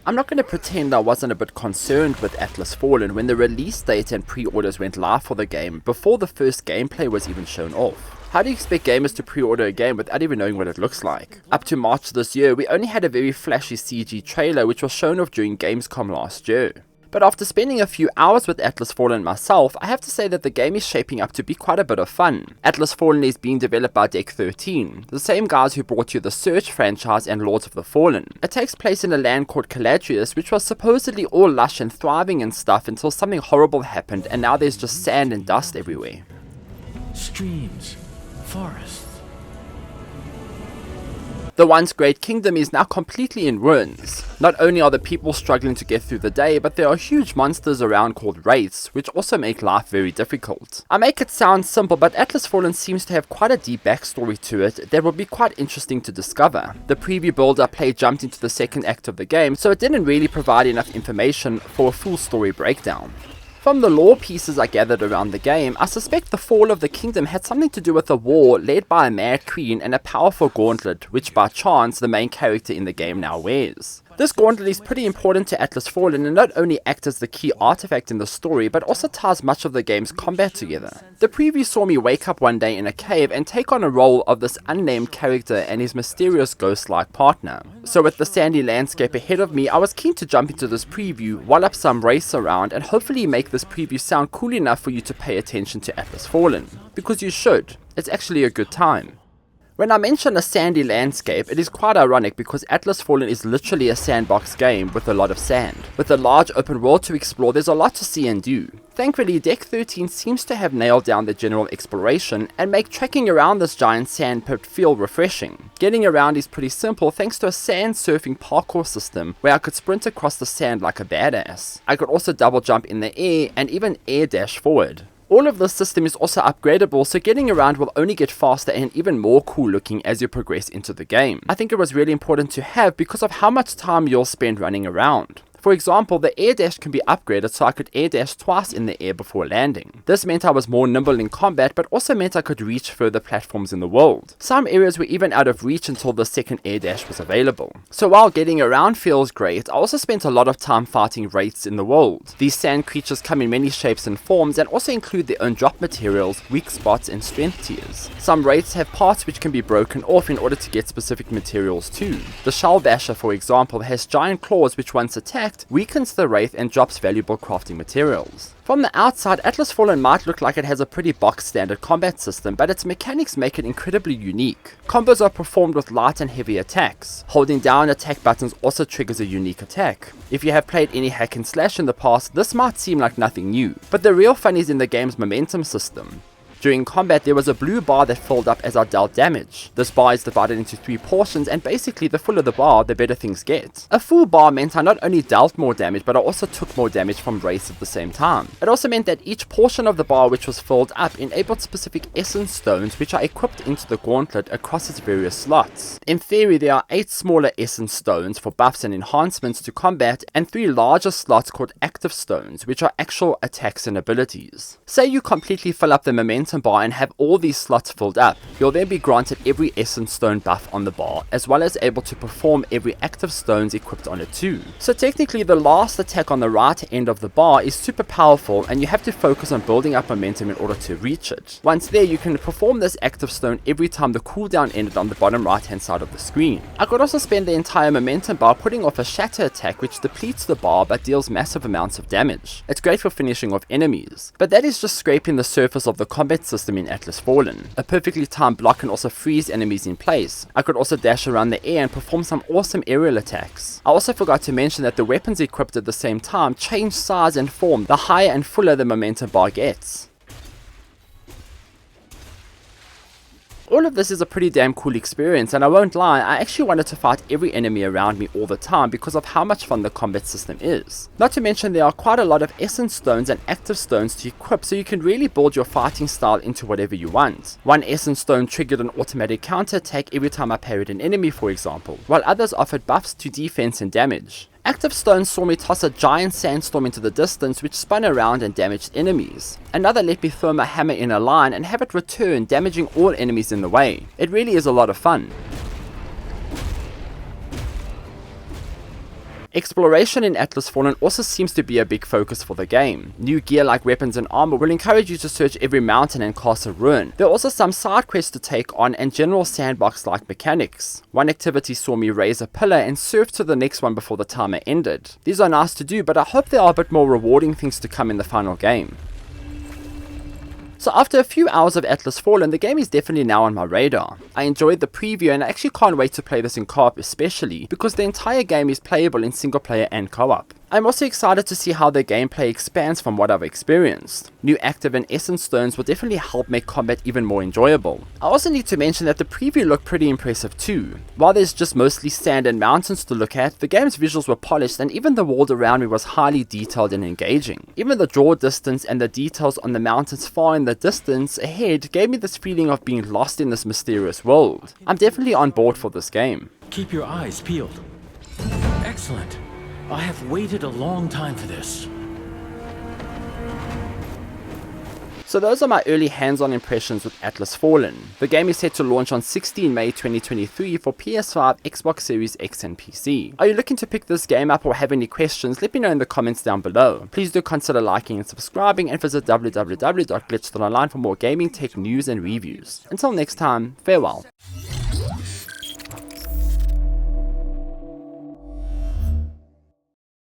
I'm not going to pretend I wasn't a bit concerned with Atlas Fallen when the release date and pre-orders went live for the game before the first gameplay was even shown off. How do you expect gamers to pre-order a game without even knowing what it looks like? Up to March this year, we only had a very flashy CG trailer which was shown off during Gamescom last year. But after spending a few hours with Atlas Fallen myself, I have to say that the game is shaping up to be quite a bit of fun. Atlas Fallen is being developed by Deck 13, the same guys who brought you the Search franchise and Lords of the Fallen. It takes place in a land called Caladrius, which was supposedly all lush and thriving and stuff until something horrible happened and now there's just sand and dust everywhere. Streams, forests. The once great kingdom is now completely in ruins. Not only are the people struggling to get through the day, but there are huge monsters around called wraiths, which also make life very difficult. I make it sound simple, but Atlas Fallen seems to have quite a deep backstory to it that will be quite interesting to discover. The preview build I played jumped into the second act of the game, so it didn't really provide enough information for a full story breakdown. From the lore pieces I gathered around the game, I suspect the fall of the kingdom had something to do with a war led by a mad queen and a powerful gauntlet, which by chance the main character in the game now wears. This gauntlet is pretty important to Atlas Fallen and not only acts as the key artifact in the story, but also ties much of the game's combat together. The preview saw me wake up one day in a cave and take on a role of this unnamed character and his mysterious ghost-like partner. So with the sandy landscape ahead of me, I was keen to jump into this preview, while up some race around, and hopefully make this preview sound cool enough for you to pay attention to Atlas Fallen. Because you should. It's actually a good time. When I mention a sandy landscape, it is quite ironic because Atlas Fallen is literally a sandbox game with a lot of sand. With a large open world to explore, there's a lot to see and do. Thankfully, Deck 13 seems to have nailed down the general exploration and make trekking around this giant sand pit feel refreshing. Getting around is pretty simple thanks to a sand surfing parkour system where I could sprint across the sand like a badass. I could also double jump in the air and even air dash forward. All of this system is also upgradable, so getting around will only get faster and even more cool looking as you progress into the game. I think it was really important to have because of how much time you'll spend running around. For example, the air dash can be upgraded so I could air dash twice in the air before landing. This meant I was more nimble in combat, but also meant I could reach further platforms in the world. Some areas were even out of reach until the second air dash was available. So while getting around feels great, I also spent a lot of time fighting wraiths in the world. These sand creatures come in many shapes and forms and also include their own drop materials, weak spots and strength tiers. Some wraiths have parts which can be broken off in order to get specific materials too. The Shell Basher, for example, has giant claws which once attacked weakens the wraith and drops valuable crafting materials. From the outside, Atlas Fallen might look like it has a pretty box standard combat system, but its mechanics make it incredibly unique. Combos are performed with light and heavy attacks. Holding down attack buttons also triggers a unique attack. If you have played any hack and slash in the past, this might seem like nothing new, but the real fun is in the game's momentum system. During combat, there was a blue bar that filled up as I dealt damage. This bar is divided into 3 portions, and basically the fuller the bar, the better things get. A full bar meant I not only dealt more damage, but I also took more damage from wraiths at the same time. It also meant that each portion of the bar which was filled up enabled specific essence stones which are equipped into the gauntlet across its various slots. In theory, there are 8 smaller essence stones for buffs and enhancements to combat, and 3 larger slots called active stones, which are actual attacks and abilities. Say you completely fill up the momentum bar and have all these slots filled up, you'll then be granted every essence stone buff on the bar, as well as able to perform every active stones equipped on it too. So technically the last attack on the right end of the bar is super powerful and you have to focus on building up momentum in order to reach it. Once there, you can perform this active stone every time the cooldown ended on the bottom right hand side of the screen. I could also spend the entire momentum bar putting off a shatter attack which depletes the bar but deals massive amounts of damage. It's great for finishing off enemies, but that is just scraping the surface of the combat system in Atlas Fallen. A perfectly timed block can also freeze enemies in place. I could also dash around the air and perform some awesome aerial attacks. I also forgot to mention that the weapons equipped at the same time change size and form the higher and fuller the momentum bar gets. All of this is a pretty damn cool experience, and I won't lie, I actually wanted to fight every enemy around me all the time because of how much fun the combat system is. Not to mention there are quite a lot of essence stones and active stones to equip, so you can really build your fighting style into whatever you want. One essence stone triggered an automatic counter attack every time I parried an enemy, for example, while others offered buffs to defense and damage. Active stones saw me toss a giant sandstorm into the distance which spun around and damaged enemies. Another let me throw my hammer in a line and have it return, damaging all enemies in the way. It really is a lot of fun. Exploration in Atlas Fallen also seems to be a big focus for the game. New gear like weapons and armor will encourage you to search every mountain and castle ruin. There are also some side quests to take on and general sandbox-like mechanics. One activity saw me raise a pillar and surf to the next one before the timer ended. These are nice to do, but I hope there are a bit more rewarding things to come in the final game. So after a few hours of Atlas Fallen, the game is definitely now on my radar. I enjoyed the preview and I actually can't wait to play this in co-op, especially because the entire game is playable in single player and co-op. I'm also excited to see how the gameplay expands from what I've experienced. New active and essence stones will definitely help make combat even more enjoyable. I also need to mention that the preview looked pretty impressive too. While there's just mostly sand and mountains to look at, the game's visuals were polished and even the world around me was highly detailed and engaging. Even the draw distance and the details on the mountains far in the distance ahead gave me this feeling of being lost in this mysterious world. I'm definitely on board for this game. Keep your eyes peeled. Excellent. I have waited a long time for this. So those are my early hands-on impressions with Atlas Fallen. The game is set to launch on 16 May 2023 for PS5, Xbox Series X and PC. Are you looking to pick this game up or have any questions? Let me know in the comments down below. Please do consider liking and subscribing and visit www.glitch.online for more gaming tech news and reviews. Until next time, farewell.